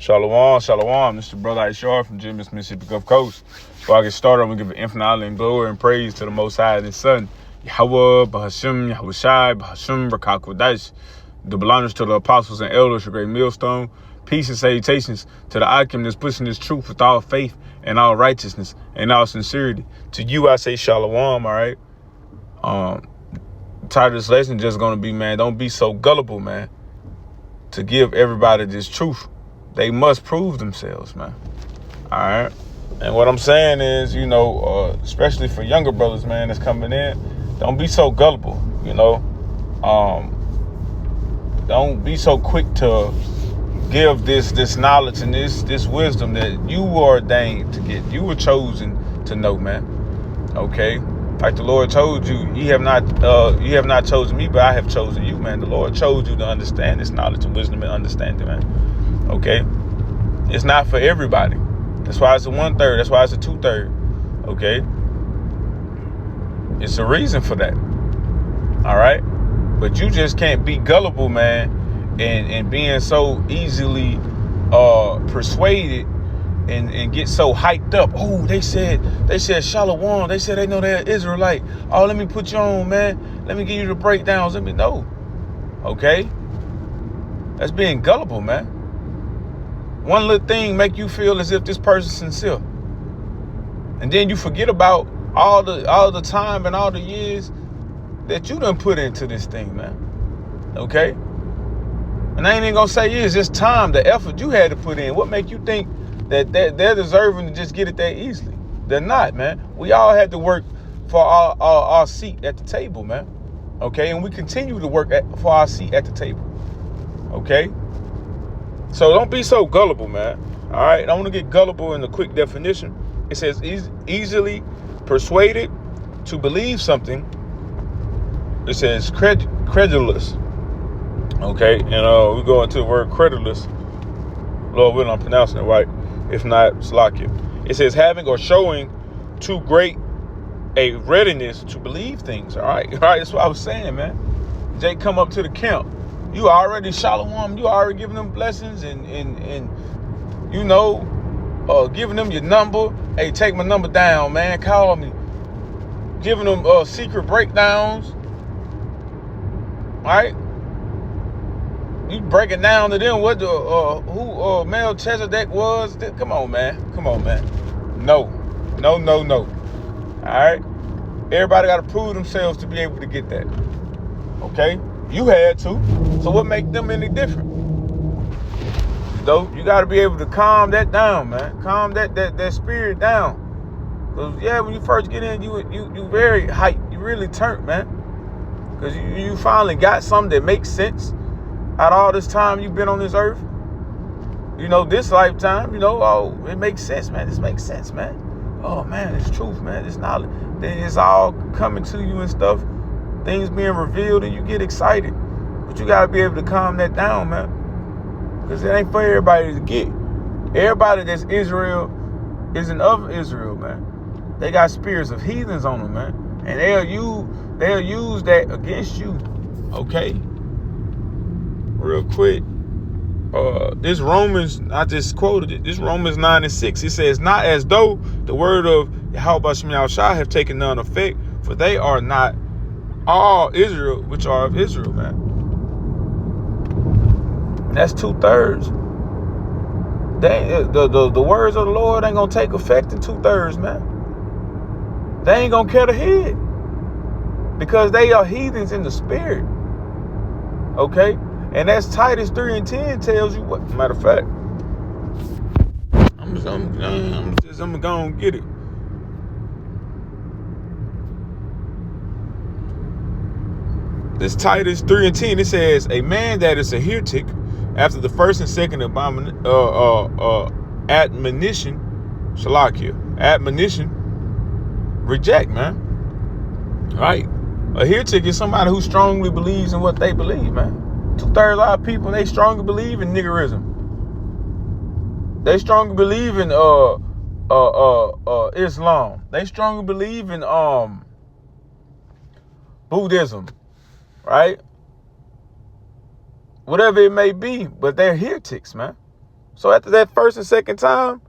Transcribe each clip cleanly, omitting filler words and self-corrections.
Shalom, shalom. This is your brother Ishar from Jimmy's Mississippi Gulf Coast. Before I get started, I'm going to give infinite honor and glory and praise to the Most High and His Son, Yahweh, Bahashim, Yahushai, Bahashim, Rakakwadash. Double honors to the apostles and elders, your great millstone. Peace and salutations to the Akim that's pushing this truth with all faith and all righteousness and all sincerity. To you, I say shalom, all right? The title of this lesson just going to be, man, don't be so gullible, man, to give everybody this truth. They must prove themselves, man. All right. And what I'm saying is, especially for younger brothers, man, that's coming in, don't be so gullible, Don't be so quick to give this knowledge and this wisdom that you were ordained to get. You were chosen to know, man. Okay. Like the Lord told you, you have not chosen me, but I have chosen you, man. The Lord chose you to understand this knowledge and wisdom and understanding, man. Okay, it's not for everybody. That's why it's a 1/3. That's why it's a 2/3. Okay, it's a reason for that. All right, but you just can't be gullible, man, and being so easily persuaded and get so hyped up. Oh, they said Shalom. They said they know they're Israelite. Oh, let me put you on, man. Let me give you the breakdowns. Let me know. Okay, that's being gullible, man. One little thing make you feel as if this person's sincere. And then you forget about all the time and all the years that you done put into this thing, man. Okay? And I ain't even gonna say years, just time, the effort you had to put in. What make you think that they're deserving to just get it that easily? They're not, man. We all had to work for our seat at the table, man. Okay? And we continue to work for our seat at the table. Okay? So don't be so gullible, man. All right. I want to get gullible in the quick definition. It says easily persuaded to believe something. It says credulous. Okay. And we go into the word credulous. Lord willing, I'm pronouncing it right. If not, slack it. It says having or showing too great a readiness to believe things. All right. All right. That's what I was saying, man. Jake come up to the camp. You already shalom. You already giving them blessings and giving them your number. Hey, take my number down, man. Call me. Giving them secret breakdowns. All right. You breaking down to them what who Melchizedek was. Come on, man. Come on, man. No. All right. Everybody got to prove themselves to be able to get that. Okay. You had to. So what make them any different? You got to be able to calm that down, man. Calm that spirit down. Because, when you first get in, you very hyped. You really turned, man. Because you finally got something that makes sense out of all this time you've been on this earth. This lifetime, it makes sense, man. This makes sense, man. Oh, man, it's truth, man. It's knowledge. Then it's all coming to you and stuff. Things being revealed and you get excited. But you got to be able to calm that down, man. Because it ain't for everybody to get. Everybody that's Israel isn't of Israel, man. They got spirits of heathens on them, man. And they'll use that against you. Okay? Real quick. This Romans, I just quoted it. This Romans 9:6. It says, not as though the word of Yahweh Shem Yahushua have taken none effect, for they are not all Israel, which are of Israel, man. That's 2/3. The words of the Lord ain't gonna take effect in 2/3, man. They ain't gonna care to hear it because they are heathens in the spirit. Okay, and that's Titus 3:10 tells you what. Matter of fact, I'm gonna go and get it. This Titus 3:10, it says, a man that is a heretic after the first and second admonition, reject, man. All right. A heretic is somebody who strongly believes in what they believe, man. 2/3 of our people, they strongly believe in niggerism. They strongly believe in Islam. They strongly believe in Buddhism. Right? Whatever it may be, but they're heretics, man. So after that first and second time,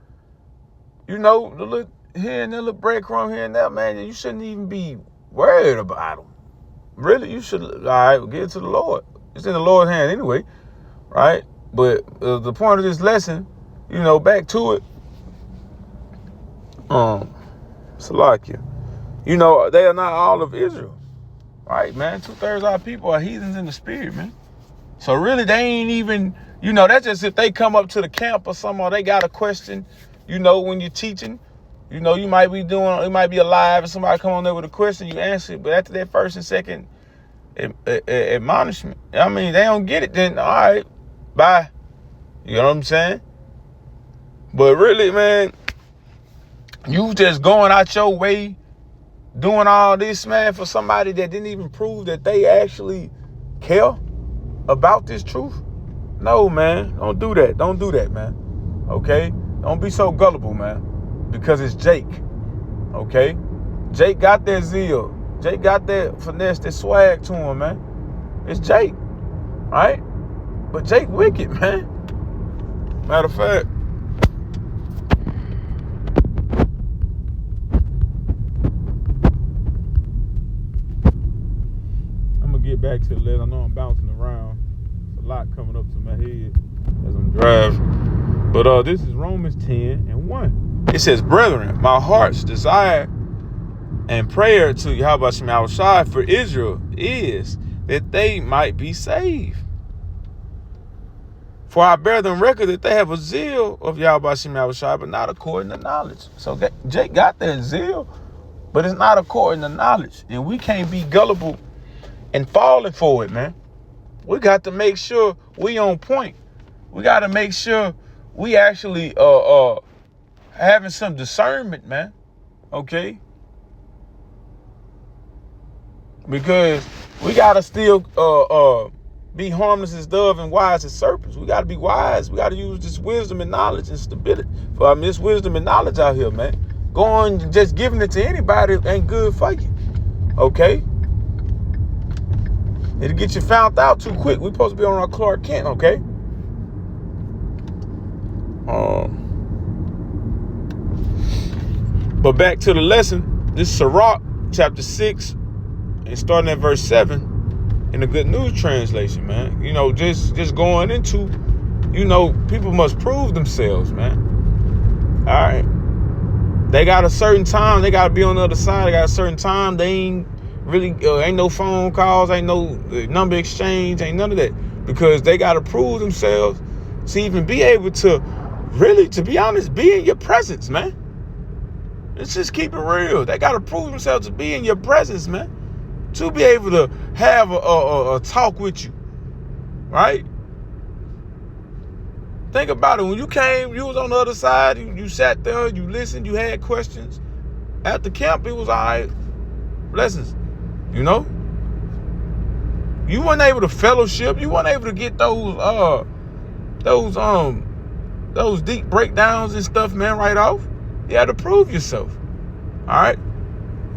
the little here and there, little breadcrumb here and there, man, you shouldn't even be worried about them. Really, you should, all right, get it to the Lord. It's in the Lord's hand anyway, right? But the point of this lesson, back to it, Salakia, they are not all of Israel, right, man? 2/3 of our people are heathens in the spirit, man. So really, they ain't even, that's just if they come up to the camp or something, or they got a question, when you're teaching, you might be alive, and somebody come on there with a question, you answer it. But after that first and second admonishment, they don't get it, then all right, bye. You know what I'm saying? But really, man, you just going out your way, doing all this, man, for somebody that didn't even prove that they actually care about this truth? No, man. Don't do that. Don't do that, man. Okay? Don't be so gullible, man. Because it's Jake. Okay? Jake got that zeal. Jake got that finesse, that swag to him, man. It's Jake. Right? But Jake wicked, man. Matter of fact, I'm going to get back to the list. I know I'm bouncing around. There's a lot coming up to my head as I'm driving. But this is Romans 10:1. It says, brethren, my heart's desire and prayer to Yahweh Shai for Israel is that they might be saved. For I bear them record that they have a zeal of Yahweh Shai, but not according to knowledge. So Jake got that zeal, but it's not according to knowledge. And we can't be gullible and falling for it, man. We got to make sure we on point. We got to make sure we actually having some discernment, man. Okay? Because we got to still be harmless as dove and wise as serpents. We got to be wise. We got to use this wisdom and knowledge and stability. This wisdom and knowledge out here, man. Going and just giving it to anybody ain't good for you. Okay? It'll get you found out too quick. We're supposed to be on our Clark Kent, okay? But back to the lesson. This is Sirach, chapter 6, and starting at verse 7 in the Good News Translation, man. Just going into, people must prove themselves, man. All right. They got a certain time. They got to be on the other side. They got a certain time. They ain't really, ain't no phone calls, ain't no number exchange, ain't none of that. Because they got to prove themselves to even be able to really, to be honest, be in your presence, man. Let's just keep it real. They got to prove themselves to be in your presence, man. To be able to have a talk with you, right? Think about it. When you came, you was on the other side, you sat there, you listened, you had questions. At the camp, it was all right. Blessings. You weren't able to fellowship. You weren't able to get those deep breakdowns and stuff, man, right off. You had to prove yourself. All right.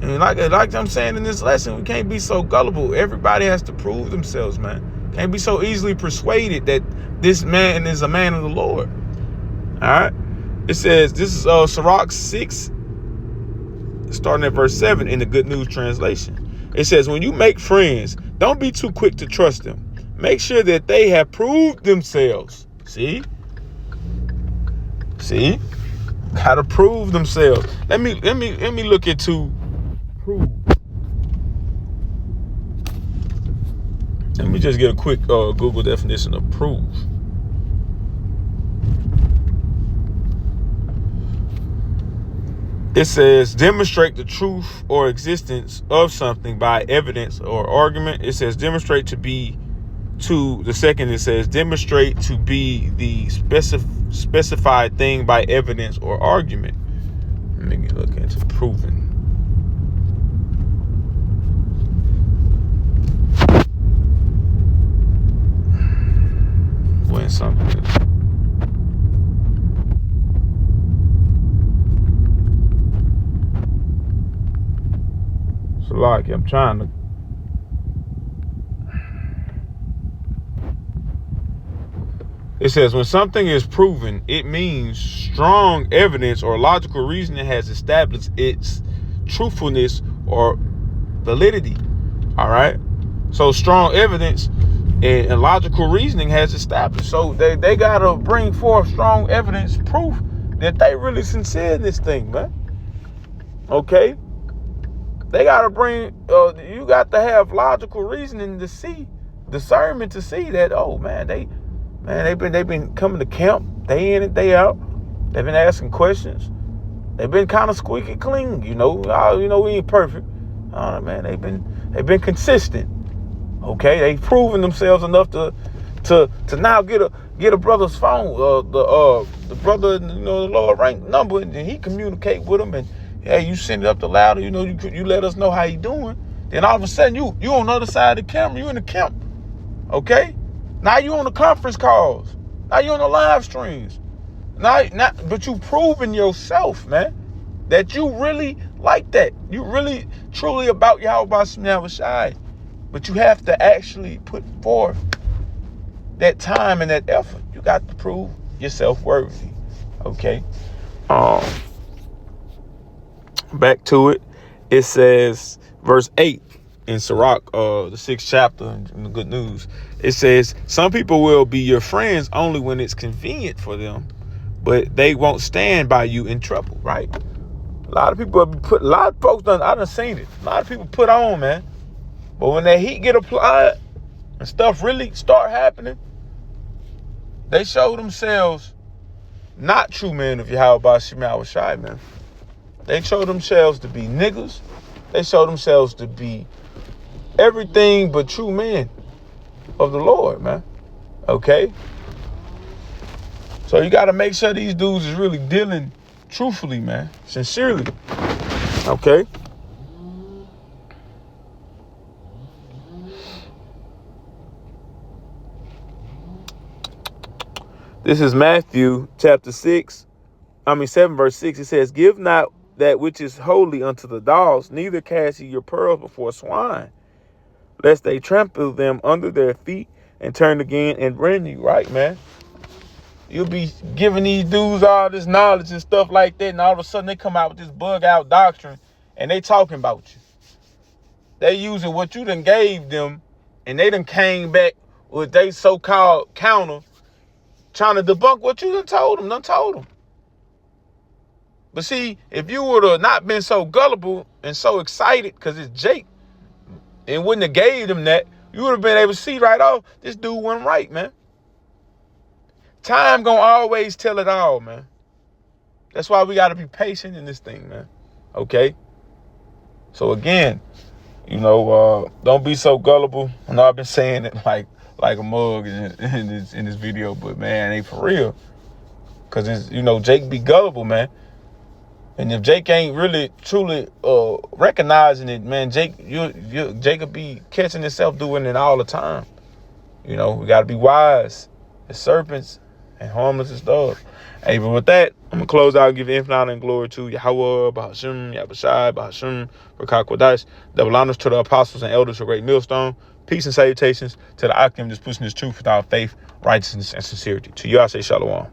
And like I'm saying in this lesson, we can't be so gullible. Everybody has to prove themselves, man. Can't be so easily persuaded that this man is a man of the Lord. All right. It says, this is Sirach 6, starting at verse 7 in the Good News Translation. It says, when you make friends, don't be too quick to trust them. Make sure that they have proved themselves. See? Got to prove themselves. Let me look into prove. Let me just get a quick Google definition of prove. It says demonstrate the truth or existence of something by evidence or argument. It says demonstrate to be the second. It says demonstrate to be the specified thing by evidence or argument. Let me look into proving. When something is. So like I'm trying to. It says, when something is proven, it means strong evidence or logical reasoning has established its truthfulness or validity. All right. So strong evidence and logical reasoning has established. So they got to bring forth strong evidence, proof that they really sincere in this thing, man. Okay. They got to bring, you got to have logical reasoning to see, discernment to see that, oh, man, they've been coming to camp day in and day out. They've been asking questions. They've been kind of squeaky clean, we ain't perfect. Man, they've been consistent. Okay, they've proven themselves enough to now get a brother's phone, the brother, the lower rank number, and he communicate with him, and hey, you send it up the louder, you let us know how you doing. Then all of a sudden you on the other side of the camera, you in the camp. Okay, now you on the conference calls, now you on the live streams, but you proving yourself, man, that you really like that. You really truly about Yahweh Shai. But you have to actually put forth that time and that effort. You got to prove yourself worthy. Okay. Back to it. It says, verse 8 in Sirach, the 6th chapter in the Good News. It says, some people will be your friends only when it's convenient for them, but they won't stand by you in trouble, right? A lot of folks I done seen it. A lot of people put on, man. But when that heat get applied and stuff really start happening, they show themselves not true men of Yahweh Shai, man. They show themselves to be niggas. They show themselves to be everything but true men of the Lord, man. Okay? So you got to make sure these dudes is really dealing truthfully, man. Sincerely. Okay? This is Matthew chapter 7 verse 6. It says, give not that which is holy unto the dogs, neither cast ye your pearls before swine, lest they trample them under their feet and turn again and rend you. Right, man? You'll be giving these dudes all this knowledge and stuff like that, and all of a sudden they come out with this bug out doctrine and they talking about you. They using what you done gave them, and they done came back with they so-called counter, trying to debunk what you done told them. But see, if you would have not been so gullible and so excited because it's Jake and wouldn't have gave them that, you would have been able to see right off, this dude wasn't right, man. Time gonna always tell it all, man. That's why we got to be patient in this thing, man. Okay? So again, don't be so gullible. I know I've been saying it like a mug in this video, but man, it ain't for real. Cause it's, Jake be gullible, man. And if Jake ain't really truly recognizing it, man, Jake will be catching himself doing it all the time. We gotta be wise as serpents and harmless as doves. Hey, but with that, I'm gonna close out and give infinite honor and glory to Yahweh, Bahashim, Yahushai, Bahashim, Rakak Kodash. Double honors to the apostles and elders of Great Millstone. Peace and salutations to the Akim that's pushing this truth without faith, righteousness, and sincerity. To you, I say shalom.